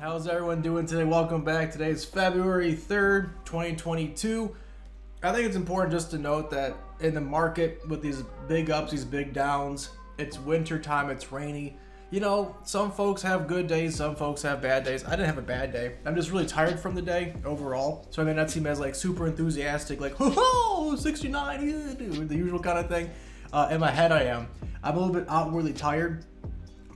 How's everyone doing today? Welcome back. Today is February 3rd, 2022. I think it's important just to note that in the market with these big ups, these big downs, it's winter time, it's rainy. You know, some folks have good days, some folks have bad days. I didn't have a bad day. I'm just really tired from the day overall. So I may not seem as like super enthusiastic, like, oh, 69, yeah, dude, the usual kind of thing. In my head I am. I'm a little bit outwardly tired.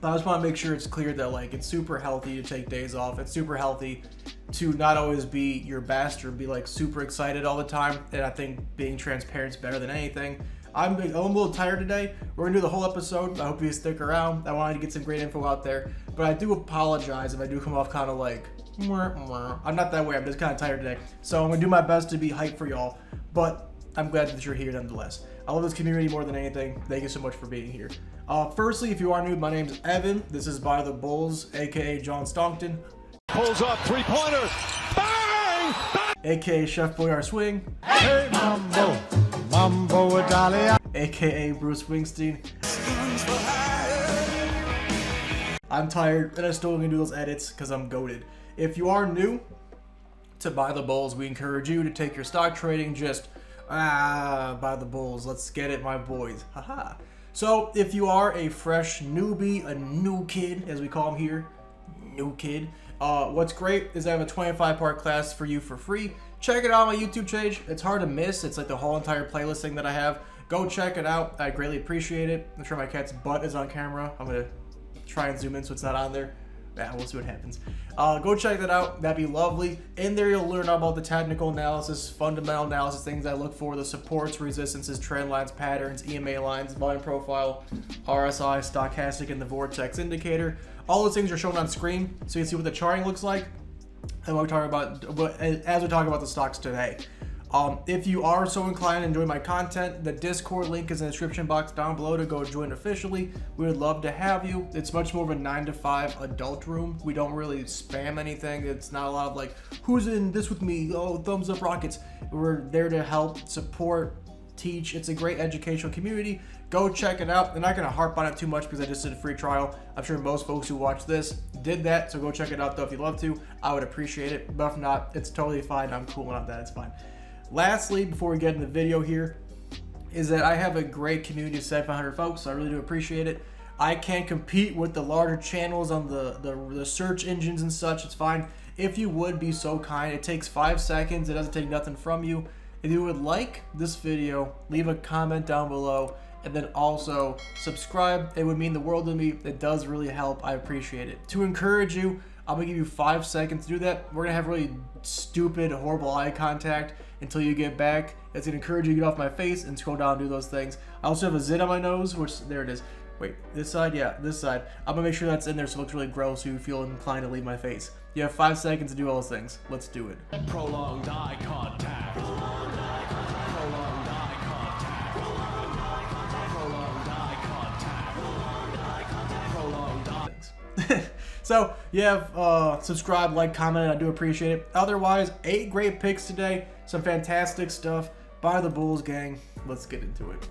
But I just want to make sure it's clear that like it's super healthy to take days off. It's super healthy to not always be your best or be like super excited all the time. And I think being transparent is better than anything. I'm a little tired today. We're gonna do the whole episode. I hope you stick around. I wanted to get some great info out there, but I do apologize if I do come off kind of like, I'm not that way. I'm just kind of tired today. So I'm gonna do my best to be hyped for y'all, but I'm glad that you're here nonetheless. I love this community more than anything. Thank you so much for being here. Firstly, if you are new, my name's Evan. This is By the Bulls, aka John Stonkton. Pulls up, three-pointer, bang! Aka Chef Boyar Swing. Hey, Mambo, Mambo Italia. Aka Bruce Springsteen. I'm tired, and I still gonna do those edits because I'm goated. If you are new to By the Bulls, we encourage you to take your stock trading just By the Bulls. Let's get it, my boys. Haha. So if you are a fresh newbie, a new kid, as we call them here, new kid, what's great is I have a 25-part class for you for free. Check it out on my YouTube page. It's hard to miss. It's like the whole entire playlist thing that I have. Go check it out. I greatly appreciate it. I'm sure my cat's butt is on camera. I'm going to try and zoom in so it's not on there. Yeah, we'll see what happens. Go check that out. That'd be lovely. In there, you'll learn about the technical analysis, fundamental analysis, things I look for, the supports, resistances, trend lines, patterns, EMA lines, volume profile, RSI, stochastic, and the vortex indicator. All those things are shown on screen, so you can see what the charting looks like. And what we're talking about as we talk about the stocks today. If you are so inclined and enjoy my content, the Discord link is in the description box down below to go join officially. We would love to have you. It's much more of a 9 to 5 adult room. We don't really spam anything. It's not a lot of like, who's in this with me? Oh, thumbs up rockets. We're there to help, support, teach. It's a great educational community. Go check it out. I'm not going to harp on it too much because I just did a free trial. I'm sure most folks who watch this did that. So go check it out though if you'd love to. I would appreciate it. But if not, it's totally fine. I'm cool on that. It's fine. Lastly, before we get in the video here, is that I have a great community of 700 folks, so I really do appreciate it. I can't compete with the larger channels on the search engines and such. It's fine. If you would be so kind, it takes 5 seconds. It doesn't take nothing from you. If you would like this video, leave a comment down below, and then also subscribe. It would mean the world to me. It does really help. I appreciate it. To encourage you, I'm gonna give you 5 seconds to do that. We're gonna have really stupid, horrible eye contact until you get back. It's gonna encourage you to get off my face and scroll down and do those things. I also have a zit on my nose, which, there it is. Wait, this side? Yeah, this side. I'm gonna make sure that's in there so it looks really gross so you feel inclined to leave my face. You have 5 seconds to do all those things. Let's do it. Prolonged eye contact. Prolonged eye contact. Prolonged eye contact. Prolonged eye contact. Prolonged eye contact. Prolonged eye contact. Prolonged eye. So, yeah, subscribe, like, comment, I do appreciate it. Otherwise, 8 great picks today. Some fantastic stuff. By the Bulls, gang. Let's get into it.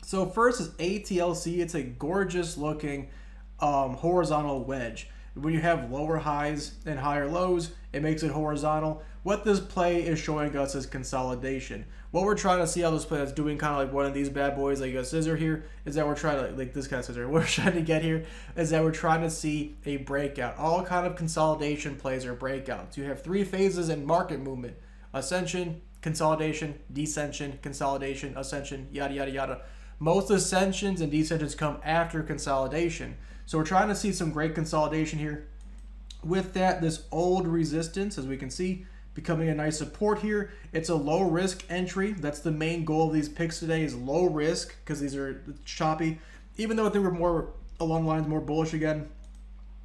So first is ATLC. It's a gorgeous looking horizontal wedge. When you have lower highs and higher lows, it makes it horizontal. What this play is showing us is consolidation. What we're trying to see how this play is doing, kind of like one of these bad boys, like a scissor here, is that we're trying to, like this kind of scissor, what we're trying to get here is that we're trying to see a breakout. All kind of consolidation plays are breakouts. You have 3 phases in market movement: ascension, consolidation, descension, consolidation, ascension, yada, yada, yada. Most ascensions and descensions come after consolidation. So we're trying to see some great consolidation here. With that, this old resistance, as we can see, becoming a nice support here. It's a low risk entry. That's the main goal of these picks today, is low risk, because these are choppy. Even though I think we're more along the lines, more bullish again,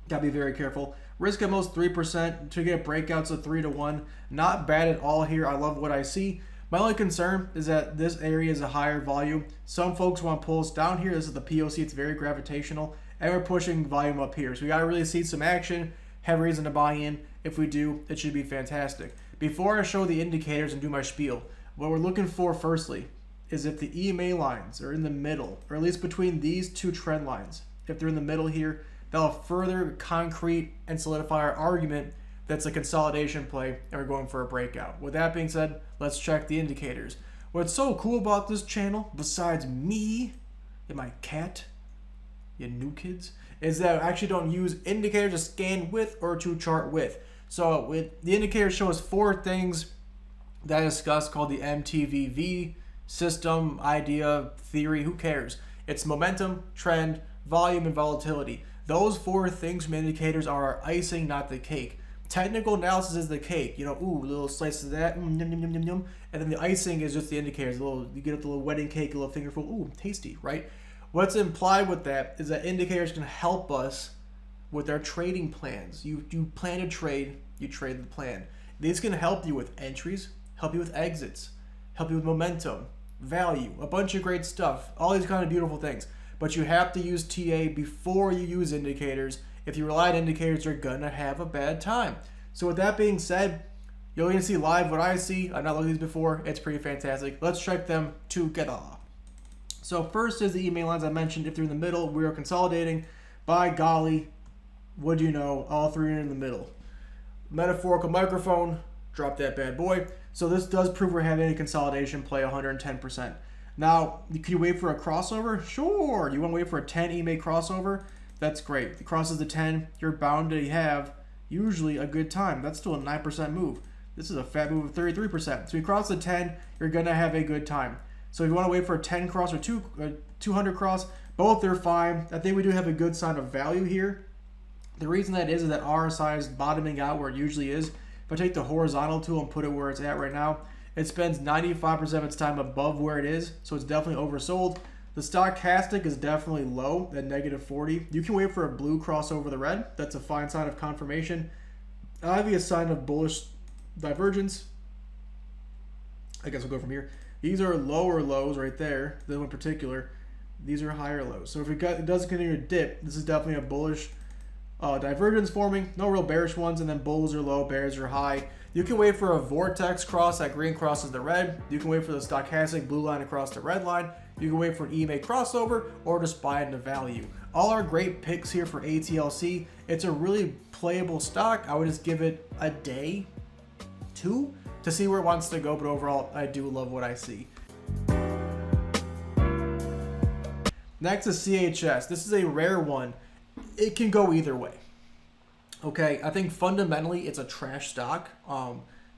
gotta be very careful. Risk at most 3% to get breakouts of 3 to 1. Not bad at all here. I love what I see. My only concern is that this area is a higher volume. Some folks want to pull us down here. This is the POC. It's very gravitational. And we're pushing volume up here. So we got to really see some action, have reason to buy in. If we do, it should be fantastic. Before I show the indicators and do my spiel, what we're looking for firstly is if the EMA lines are in the middle, or at least between these 2 trend lines. If they're in the middle here, That'll further concrete and solidify our argument that's a consolidation play and we're going for a breakout. With that being said, let's check the indicators. What's so cool about this channel, besides me and my cat, you new kids, is that I actually don't use indicators to scan with or to chart with. So the indicator shows 4 things that I discussed called the MTVV system, idea, theory, who cares? It's momentum, trend, volume, and volatility. Those 4 things from indicators are our icing, not the cake. Technical analysis is the cake. You know, ooh, little slice of that, yum, yum, yum, yum, yum. And then the icing is just the indicators. You get the little wedding cake, a little fingerful, ooh, tasty, right? What's implied with that is that indicators can help us with our trading plans. You plan a trade, you trade the plan. These can help you with entries, help you with exits, help you with momentum, value, a bunch of great stuff, all these kind of beautiful things. But you have to use TA before you use indicators. If you rely on indicators, you're gonna have a bad time. So with that being said, you're going to see live what I see. I've not looked at these before. It's pretty fantastic. Let's check them together. So first is the email lines I mentioned. If they're in the middle, we are consolidating. By golly, what do you know? All 3 are in the middle. Metaphorical microphone, drop that bad boy. So this does prove we're having a consolidation play 110%. Now, can you wait for a crossover? Sure. You want to wait for a 10 EMA crossover? That's great. If it crosses the 10, you're bound to have usually a good time. That's still a 9% move. This is a fat move of 33%. So you cross the 10, you're going to have a good time. So if you want to wait for a 10 cross or 200 cross, both are fine. I think we do have a good sign of value here. The reason that is that RSI is bottoming out where it usually is. If I take the horizontal tool and put it where it's at right now, it spends 95% of its time above where it is, so it's definitely oversold. The stochastic is definitely low at -40. You can wait for a blue cross over the red. That's a fine sign of confirmation. Obvious sign of bullish divergence. I guess we'll go from here. These are lower lows right there. This one in particular. These are higher lows. So if it does continue to dip, this is definitely a bullish divergence forming. No real bearish ones, and then bulls are low, bears are high. You can wait for a vortex cross. That green crosses the red. You can wait for the stochastic blue line across the red line. You can wait for an EMA crossover or just buy into value. All our great picks here for ATLC. It's a really playable stock. I would just give it a day, 2, to see where it wants to go. But overall, I do love what I see. Next is CHS. This is a rare one. It can go either way. Okay, I think fundamentally it's a trash stock.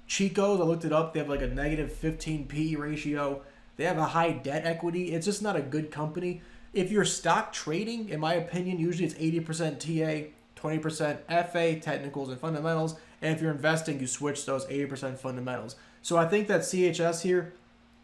Chico's, I looked it up, they have like a -15 PE ratio. They have a high debt equity. It's just not a good company. If you're stock trading, in my opinion, usually it's 80% TA, 20% FA, technicals and fundamentals. And if you're investing, you switch those 80% fundamentals. So I think that CHS here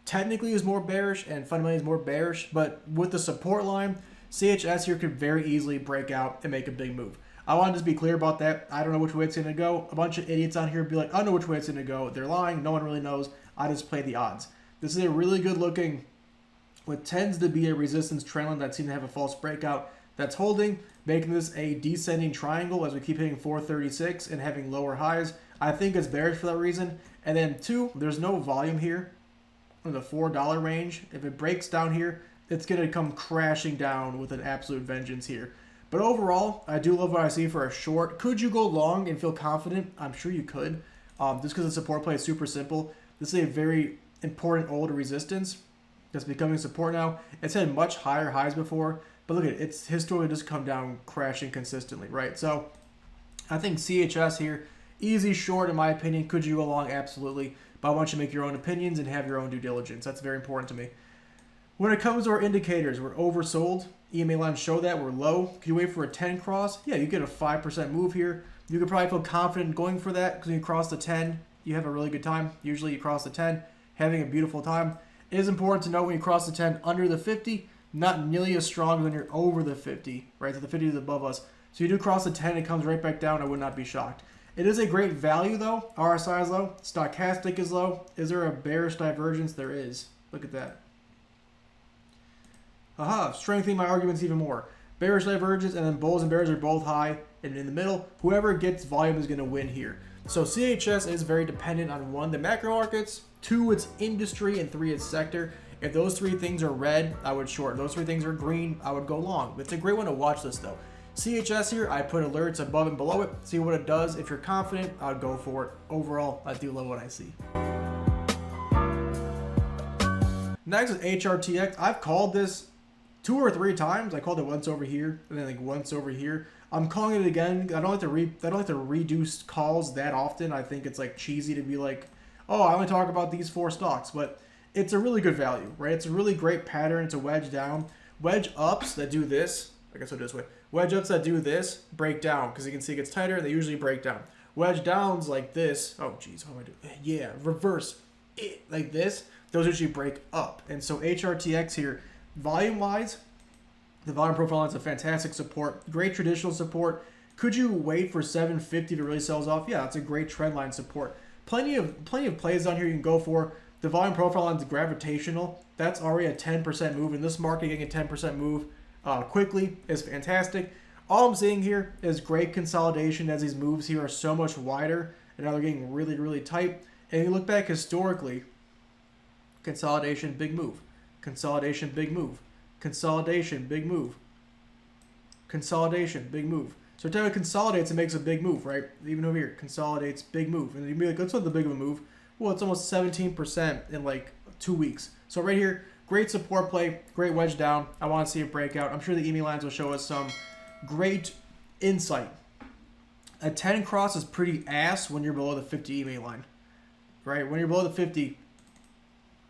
technically is more bearish and fundamentally is more bearish. But with the support line, CHS here could very easily break out and make a big move. I want to just be clear about that. I don't know which way it's going to go. A bunch of idiots on here be like, I know which way it's going to go. They're lying. No one really knows. I just play the odds. This is a really good looking, what tends to be a resistance trend line that seems to have a false breakout that's holding, making this a descending triangle as we keep hitting 436 and having lower highs. I think it's bearish for that reason. And then 2, there's no volume here in the $4 range. If it breaks down here, it's going to come crashing down with an absolute vengeance here. But overall, I do love what I see for a short. Could you go long and feel confident? I'm sure you could. Just because the support play is super simple. This is a very important old resistance that's becoming support now. It's had much higher highs before, but look at it. It's historically just come down crashing consistently, right? So I think CHS here, easy short in my opinion. Could you go long? Absolutely. But I want you to make your own opinions and have your own due diligence. That's very important to me. When it comes to our indicators, we're oversold. EMA lines show that we're low. Can you wait for a 10 cross? Yeah, you get a 5% move here. You could probably feel confident going for that because when you cross the 10, you have a really good time. Usually you cross the 10, having a beautiful time. It is important to know when you cross the 10 under the 50, not nearly as strong when you're over the 50, right? So the 50 is above us. So you do cross the 10, it comes right back down. I would not be shocked. It is a great value though. RSI is low. Stochastic is low. Is there a bearish divergence? There is. Look at that. Aha, strengthening my arguments even more. Bearish divergence and then bulls and bears are both high and in the middle. Whoever gets volume is going to win here. So CHS is very dependent on 1, the macro markets, 2, its industry, and 3, its sector. If those 3 things are red, I would short. If those 3 things are green, I would go long. It's a great one to watch this though. CHS here, I put alerts above and below it, see what it does. If you're confident, I'd go for it. Overall, I do love what I see. Next is HRTX. I've called this 2 or 3 times. I called it once over here and then like once over here. I'm calling it again. I don't like to redo calls that often. I think it's like cheesy to be like, oh, I only talk about these 4 stocks, but it's a really good value, right? It's a really great pattern. It's a wedge down. Wedge ups that do this, I guess I'll do this way. Wedge ups that do this break down because you can see it gets tighter and they usually break down. Wedge downs like this. Oh, geez, how do I do? Yeah, reverse it like this. Those usually break up. And so HRTX here, volume-wise, the volume profile is a fantastic support, great traditional support. Could you wait for 750 to really sells off? Yeah, it's a great trend line support. Plenty of plays on here you can go for. The volume profile line is gravitational. That's already a 10% move. In this market, getting a 10% move quickly is fantastic. All I'm seeing here is great consolidation as these moves here are so much wider and now they're getting really, really tight. And if you look back historically, consolidation, big move. Consolidation, big move. Consolidation, big move. Consolidation, big move. So every time it consolidates, it makes a big move, right? Even over here, consolidates, big move. And you'd be like, what's not the big of a move? Well, it's almost 17% in like 2 weeks. So right here, great support play, great wedge down. I want to see a breakout. I'm sure the EMA lines will show us some great insight. A 10 cross is pretty ass when you're below the 50 EMA line, right? When you're below the 50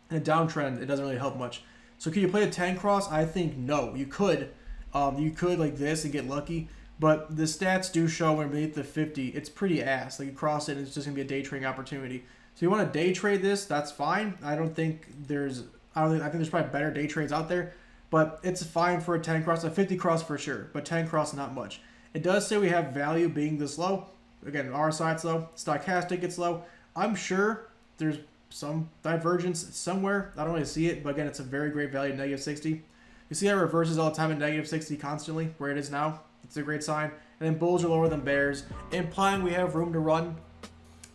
in a downtrend, it doesn't really help much. So can you play a 10 cross? I think no. You could. You could like this and get lucky. But the stats do show when beneath the 50, it's pretty ass. Like you cross it, and it's just going to be a day trading opportunity. So you want to day trade this, that's fine. I think there's probably better day trades out there, but it's fine for a 10 cross, a 50 cross for sure, but 10 cross not much. It does say we have value being this low. Again, RSI it's low, stochastic it's low. I'm sure there's some divergence somewhere. I don't really see it, but again, it's a very great value, -60. You see how it reverses all the time at -60 constantly, where it is now. It's a great sign. And then bulls are lower than bears, implying we have room to run.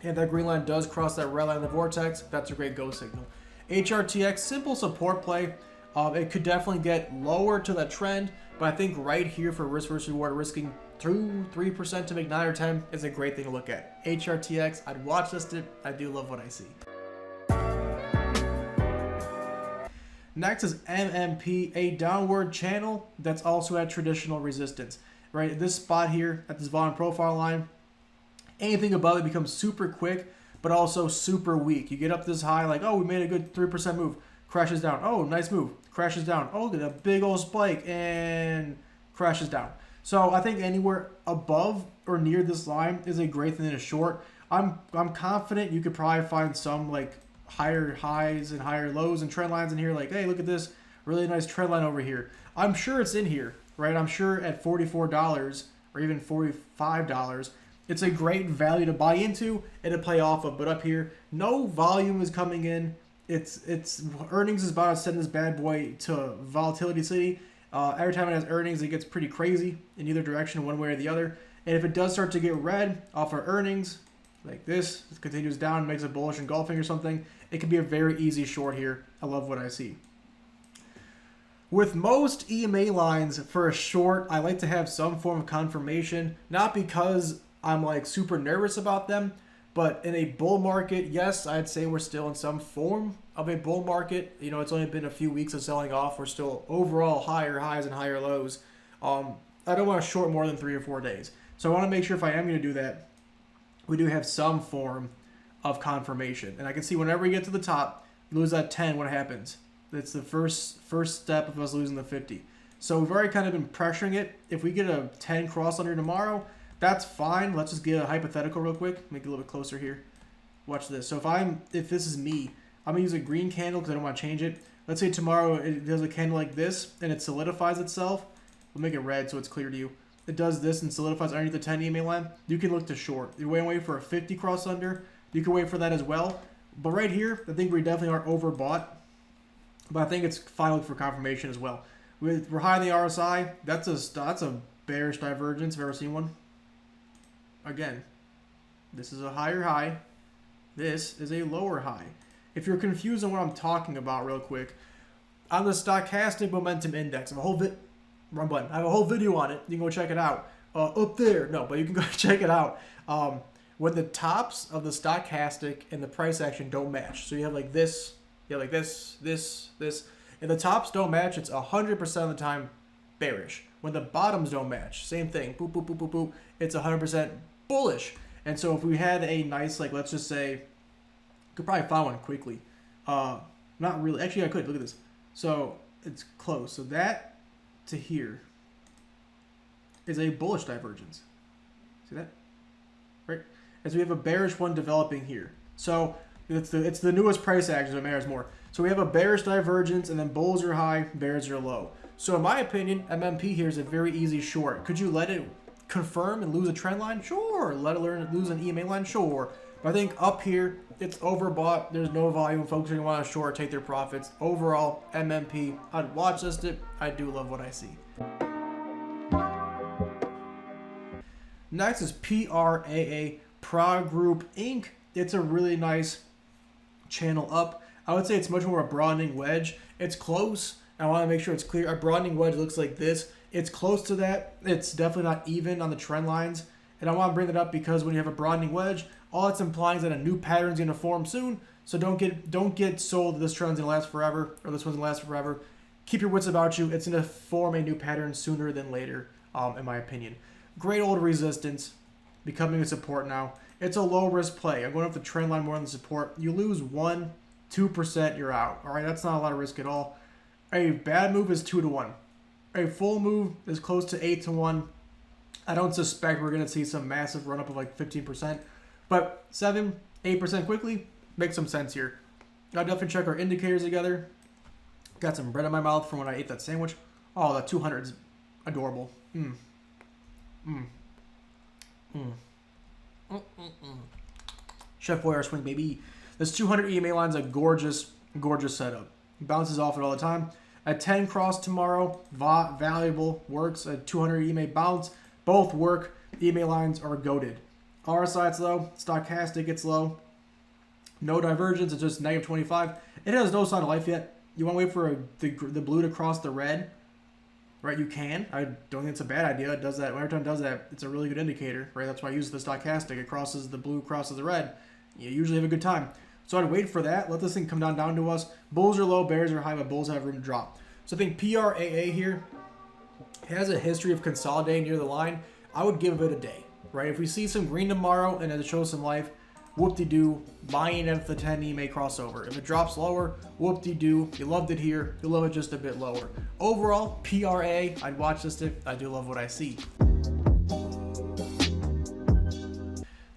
And that green line does cross that red line in the vortex. That's a great go signal. HRTX, simple support play. It could definitely get lower to that trend, but I think right here for risk versus reward, risking 2-3% to make 9 or 10 is a great thing to look at. HRTX, I'd watch list it. I do love what I see. Next is MMP, a downward channel that's also at traditional resistance. Right at this spot here, at this volume profile line, anything above it becomes super quick, but also super weak. You get up this high, like, oh, we made a good 3% move, crashes down. Oh, nice move, crashes down. Oh, look at a big old spike and crashes down. So I think anywhere above or near this line is a great thing to short. I'm confident you could probably find some like higher highs and higher lows and trend lines in here. Like, hey, look at this really nice trend line over here. I'm sure it's in here, right? I'm sure at $44 or even $45, it's a great value to buy into and to play off of. But up here, no volume is coming in. It's earnings is about to send this bad boy to volatility city. Every time it has earnings, it gets pretty crazy in either direction, one way or the other. And if it does start to get red off of earnings, like this, it continues down, makes a bullish engulfing or something, it can be a very easy short here. I love what I see. With most EMA lines for a short, I like to have some form of confirmation, not because I'm like super nervous about them, but in a bull market, yes, I'd say we're still in some form of a bull market. You know, it's only been a few weeks of selling off. We're still overall higher highs and higher lows. I don't want to short more than 3 or 4 days. So I want to make sure if I am going to do that, we do have some form of confirmation. And I can see whenever we get to the top, lose that 10, what happens? That's the first step of us losing the 50. So we've already kind of been pressuring it. If we get a 10 cross under tomorrow, that's fine. Let's just get a hypothetical real quick. Make it a little bit closer here. Watch this. So if this is me, I'm going to use a green candle because I don't want to change it. Let's say tomorrow it does a candle like this and it solidifies itself. We'll make it red so it's clear to you. It does this and solidifies underneath the 10 EMA line. You can look to short. You're waiting for a 50 cross under. You can wait for that as well. But right here, I think we definitely are overbought. But I think it's fine for confirmation as well. We're high in the RSI. That's a bearish divergence. If I've ever seen one. Again, this is a higher high. This is a lower high. If you're confused on what I'm talking about real quick, on the stochastic momentum index, I have a whole Wrong button. I have a whole video on it. You can go check it out. Up there. No, but you can go check it out. When the tops of the stochastic and the price action don't match. So you have like this, you have like this. And the tops don't match, it's 100% of the time bearish. When the bottoms don't match, same thing. Boop, boop, boop, boop, boop. It's 100% bullish. And so if we had a nice, like, let's just say, could probably find one quickly. Not really. Actually, I could. Look at this. So it's close. So that to here is a bullish divergence. See that? Right? As we have a bearish one developing here. So it's the newest price action, so it matters more. So we have a bearish divergence, and then bulls are high, bears are low. So in my opinion, MMP here is a very easy short. Could you let it confirm and lose a trend line? Sure. Let it lose an EMA line? Sure. But I think up here, it's overbought. There's no volume. Folks are going to want to short, take their profits. Overall, MMP, I'd watch list it. I do love what I see. Next is PRAA, PRAA Group Inc. It's a really nice channel up. I would say it's much more a broadening wedge. It's close. I want to make sure it's clear. A broadening wedge looks like this. It's close to that. It's definitely not even on the trend lines. And I want to bring that up because when you have a broadening wedge, all it's implying is that a new pattern is going to form soon. So don't get sold that this trend's going to last forever or this one's going to last forever. Keep your wits about you. It's going to form a new pattern sooner than later, in my opinion. Great old resistance, becoming a support now. It's a low risk play. I'm going up the trend line more than the support. You lose 1-2%, you're out. All right, that's not a lot of risk at all. A bad move is 2-1. A full move is close to 8-1. I don't suspect we're going to see some massive run up of like 15%, but 7-8% quickly makes some sense here. I'll definitely check our indicators together. Got some bread in my mouth from when I ate that sandwich. Oh, that 200 is adorable. Chef Boyardee swing, baby. This 200 EMA line is a gorgeous, gorgeous setup. Bounces off it all the time. A 10 cross tomorrow, valuable, works. A 200 EMA bounce, both work. EMA lines are goated. RSI it's low, stochastic it's low. No divergence, it's just negative 25. It has no sign of life yet. You want to wait for the blue to cross the red? Right, you can. I don't think it's a bad idea. It does that. Every time it does that, it's a really good indicator, right? That's why I use the stochastic. It crosses the blue, crosses the red. You usually have a good time. So I'd wait for that. Let this thing come down to us. Bulls are low, bears are high, but bulls have room to drop. So I think PRAA here has a history of consolidating near the line. I would give it a day, right? If we see some green tomorrow and it shows some life, whoop-de-doo, buying at the 10 EMA crossover. If it drops lower, whoop-de-doo, you loved it here, you love it just a bit lower. Overall, PRA, I'd watch this stick. I do love what I see.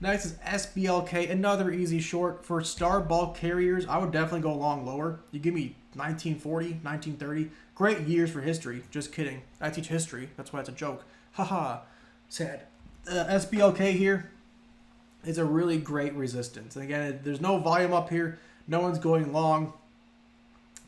Next is SBLK, another easy short. For star bulk carriers, I would definitely go long lower. You give me 1940, 1930. Great years for history. Just kidding. I teach history. That's why it's a joke. Haha. Sad. SBLK here is a really great resistance. And again, there's no volume up here. No one's going long.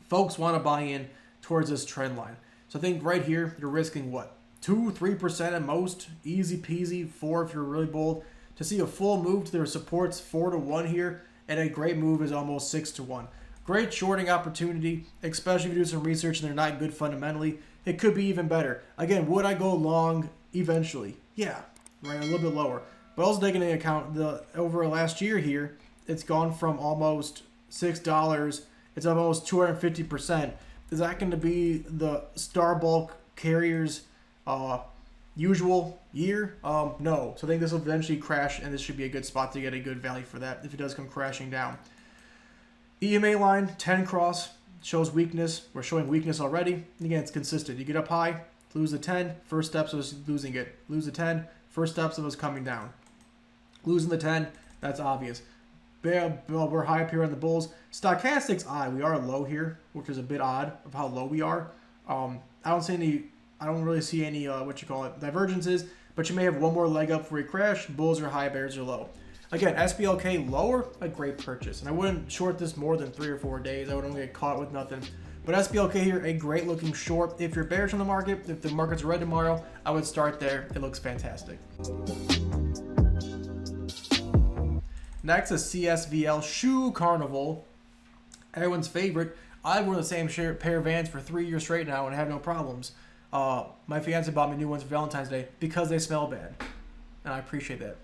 Folks want to buy in towards this trend line. So I think right here, you're risking what? 2-3% at most. Easy peasy. 4 if you're really bold. To see a full move to their supports 4-1 here, and a great move is almost 6-1. Great shorting opportunity, especially if you do some research and they're not good fundamentally. It could be even better. Again, would I go long eventually? Yeah, right, a little bit lower. But also taking into account over last year here, it's gone from almost $6. It's almost 250%. Is that going to be the star bulk carriers usual year? No. So I think this will eventually crash, and this should be a good spot to get a good value for that if it does come crashing down. EMA line, 10 cross, shows weakness. We're showing weakness already. Again, it's consistent. You get up high, lose the 10, first steps of us losing it. Lose the 10, first steps of us coming down. Losing the 10, that's obvious. We're high up here on the bulls. Stochastic's odd. We are low here, which is a bit odd of how low we are. I don't really see any divergences, but you may have one more leg up before you crash. Bulls are high, bears are low. Again, SBLK lower, a great purchase. And I wouldn't short this more than 3 or 4 days. I would only get caught with nothing. But SBLK here, a great looking short. If you're bearish on the market, if the market's red tomorrow, I would start there. It looks fantastic. Next is SCVL Shoe Carnival. Everyone's favorite. I've worn the same pair of Vans for 3 years straight now and have no problems. My fiance bought me new ones for Valentine's Day because they smell bad, and I appreciate that.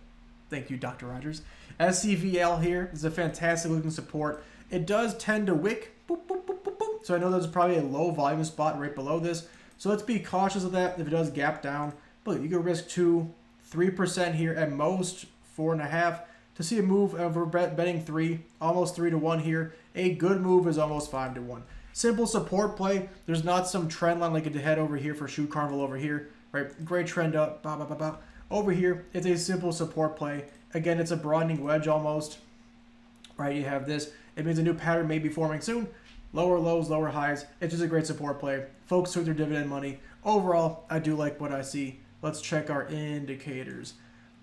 Thank you, Dr. Rogers. SCVL here is a fantastic looking support. It does tend to wick, boop, boop, boop, boop, boop. So I know there's probably a low volume spot right below this. So let's be cautious of that if it does gap down. But you could risk 2-3% here at most, 4.5%. To see a move over betting 3, almost 3-1 here. A good move is almost 5-1. Simple support play. There's not some trend line like it had over here for Shoot Carnival over here, right? Great trend up, bah, bah, bah, bah. Over here, it's a simple support play. Again, it's a broadening wedge almost, right? You have this. It means a new pattern may be forming soon. Lower lows, lower highs. It's just a great support play. Folks took their dividend money. Overall, I do like what I see. Let's check our indicators.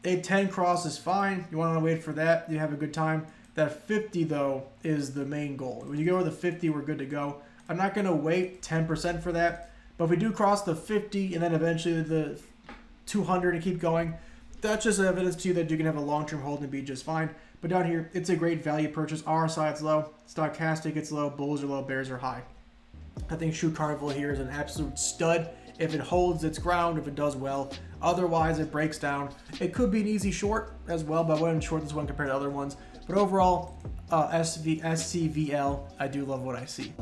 A 10 cross is fine. You want to wait for that. You have a good time. That 50, though, is the main goal. When you go over the 50, we're good to go. I'm not going to wait 10% for that. But if we do cross the 50 and then eventually the 200 and keep going, that's just evidence to you that you can have a long-term hold and be just fine. But down here, it's a great value purchase. RSI, it's low. Stochastic, it's low. Bulls are low. Bears are high. I think Shoot Carnival here is an absolute stud. If it holds its ground, if it does well. Otherwise, it breaks down. It could be an easy short as well, but I wouldn't short this one compared to other ones. But overall, SCVL, I do love what I see.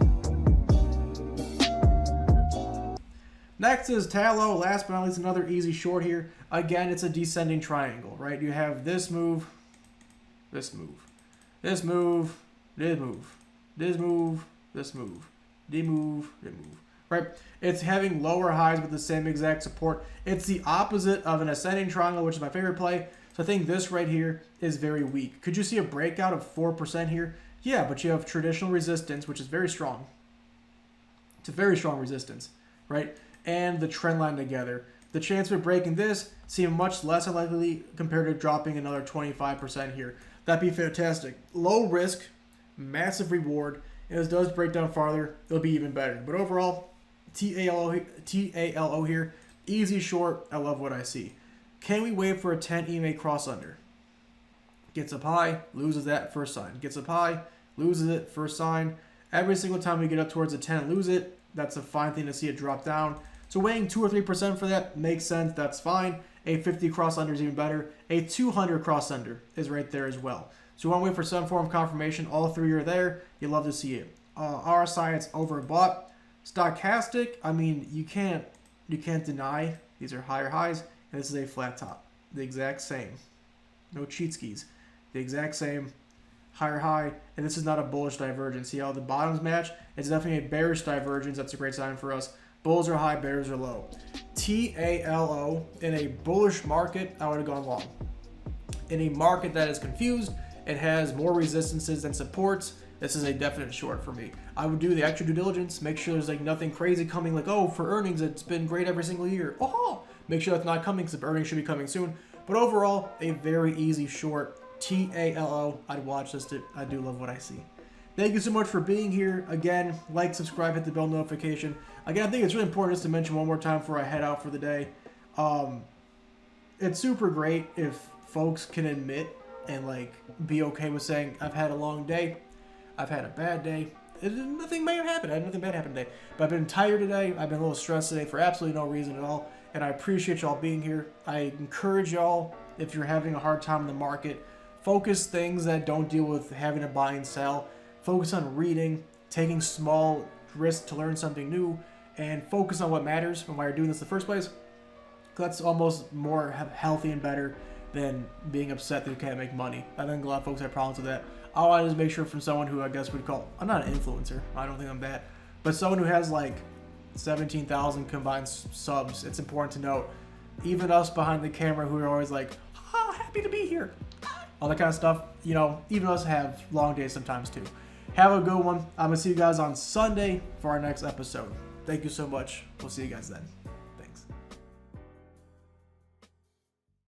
Next is TALO. Last but not least, another easy short here. Again, it's a descending triangle, right? You have this move, this move, this move, this move, this move, this move, this move, this move. Right? It's having lower highs with the same exact support. It's the opposite of an ascending triangle, which is my favorite play. So I think this right here is very weak. Could you see a breakout of 4% here? Yeah, but you have traditional resistance, which is very strong. It's a very strong resistance, right? And the trend line together. The chance of breaking this seem much less unlikely compared to dropping another 25% here. That'd be fantastic. Low risk, massive reward. And as it does break down farther, it'll be even better. But overall, TALO here, easy short. I love what I see. Can we wait for a 10 EMA cross under? Gets up high, loses that first sign. Gets up high, loses it first sign. Every single time we get up towards a 10, lose it. That's a fine thing to see it drop down. So weighing 2 or 3% for that makes sense. That's fine. A 50 cross under is even better. A 200 cross under is right there as well. So you want to wait for some form of confirmation. All three are there. You love to see it. RSI, it's overbought. Stochastic, I mean, you can't deny these are higher highs, and this is a flat top. The exact same. No cheat skis. The exact same higher high, and this is not a bullish divergence. See how the bottoms match? It's definitely a bearish divergence. That's a great sign for us. Bulls are high, bears are low. TALO, in a bullish market, I would have gone long. In a market that is confused, it has more resistances than supports, this is a definite short for me. I would do the extra due diligence, make sure there's like nothing crazy coming, like, oh, for earnings, it's been great every single year. Oh, make sure that's not coming because earnings should be coming soon. But overall, a very easy short. TALO, I'd watch this. I do love what I see. Thank you so much for being here. Again, like, subscribe, hit the bell notification. Again, I think it's really important just to mention one more time before I head out for the day. It's super great if folks can admit and like be okay with saying, I've had a long day. I've had a bad day. Nothing may have happened. I had nothing bad happen today. But I've been tired today. I've been a little stressed today for absolutely no reason at all. And I appreciate y'all being here. I encourage y'all, if you're having a hard time in the market, focus things that don't deal with having to buy and sell. Focus on reading, taking small risks to learn something new, and focus on what matters and why you're doing this in the first place. That's almost more healthy and better than being upset that you can't make money. I think a lot of folks have problems with that. I want to just make sure from someone who I guess would call, I'm not an influencer, I don't think I'm that, but someone who has like 17,000 combined subs, it's important to note, even us behind the camera who are always like, happy to be here, all that kind of stuff, you know, even us have long days sometimes too. Have a good one. I'm going to see you guys on Sunday for our next episode. Thank you so much. We'll see you guys then.